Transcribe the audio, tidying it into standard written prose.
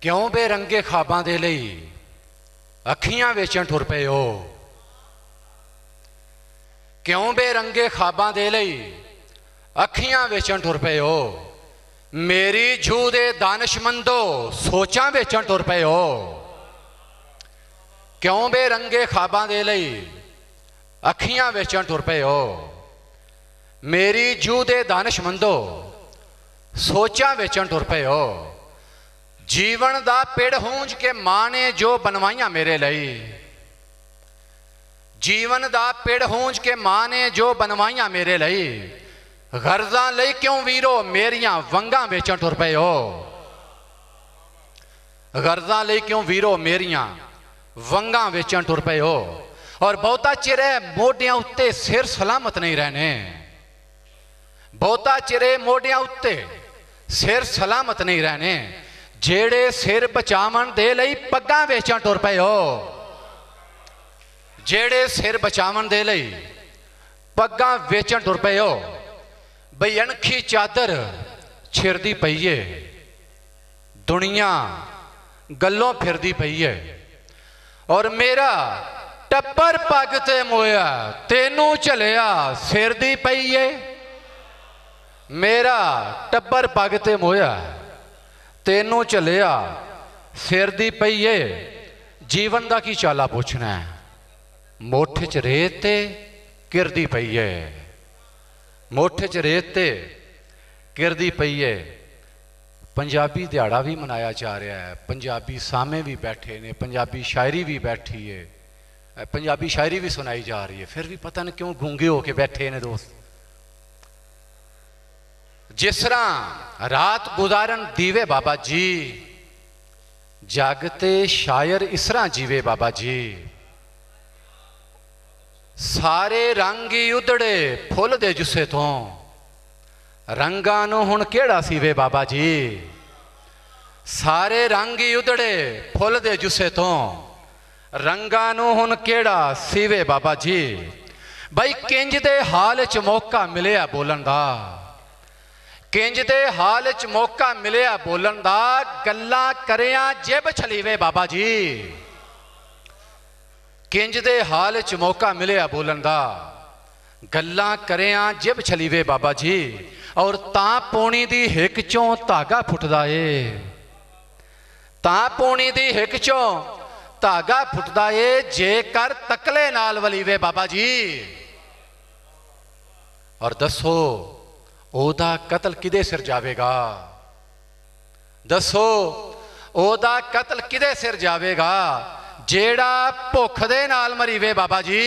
क्यों बेरंगे खाबां दे लई अखियां वेचण टुर पए हो। क्यों बेरंगे खाबां दे लई अखियां वेचण टुर पए हो। मेरी जूह दे दानिशमंदो सोचां वेचण टुर पए हो। क्यों बेरंगे खाबां दे लई अखियां वेचण टुर पए हो। मेरी जूह दे दानिशमंदो सोचां वेचण टुर पए हो। जीवन दा पिड़ हूंज के मां ने जो बनवाइयां मेरे लई। जीवन दा पिड़ हूंज के मां ने जो बनवाइयां मेरे लई। गर्जां लई क्यों वीरो मेरियां वंगां वेचण टुर पए हो। गर्जां लई क्यों वीरो मेरियां वंगां वेचण टुर पए हो। और बहुता चिरे मोढियां उत्ते सिर सलामत नहीं रहने। बहुता चिरे मोढियां उत्ते सिर सलामत नहीं रहने। जेड़े सिर बचावन दे लई पग्गां वेचण टुर पए हो। जेड़े सिर बचावन दे लई पग्गां वेचण टुर पए हो। बई अणखी चादर छिरदी पई है। दुनिया गल्लों फिरदी पई है। और मेरा टब्बर पग ते मोया तेनू झलिया सिर दी पई है। मेरा टब्बर पग ते मोया तेनू झलिया सिर दी पई है। जीवन का की चाला पूछना है। मोठे च रेत ते किरदी पई है। मोठे च रेत ते किरदी पई है। पंजाबी दिहाड़ा भी मनाया जा रहा है। पंजाबी सामे भी बैठे ने। पंजाबी शायरी भी बैठी है। पंजाबी शायरी भी सुनाई जा रही है। फिर भी पता नहीं क्यों गूंगे होके बैठे ने दोस्त। जिस तरह रात गुजारन दीवे बाबा जी जागते शायर इस तरह जीवे बाबा जी। सारे रंग ही उधड़े फुल दे जुस्से तो रंगां नूं हुण केड़ा सीवे बाबा जी। सारे रंग ही उधड़े फुल दे जुस्से तो रंगां नूं हुण केड़ा सीवे बाबा जी। बई किंज दे हाल च मौका मिलिया बोलन दा। किंज दे हाल च मौका मिलिया बोलन दा। गल्लां करियां जिब छलीवे बाबा जी। किंज दे हाल च मौका मिलिया बोलन दा। गल्लां करियां जिब छलीवे बाबा जी। और तां पौनी दी हिक चों धागा फुटदा ए। तां पौनी दी हिक चों धागा फुटदा ए जेकर तकले नाल वलीवे बाबा जी। और दसो ओदा कतल किदे सिर जावेगा। दसो ओदा कतल किदे सिर जावेगा जेड़ा भुख दे नाल मरीवे बाबा जी।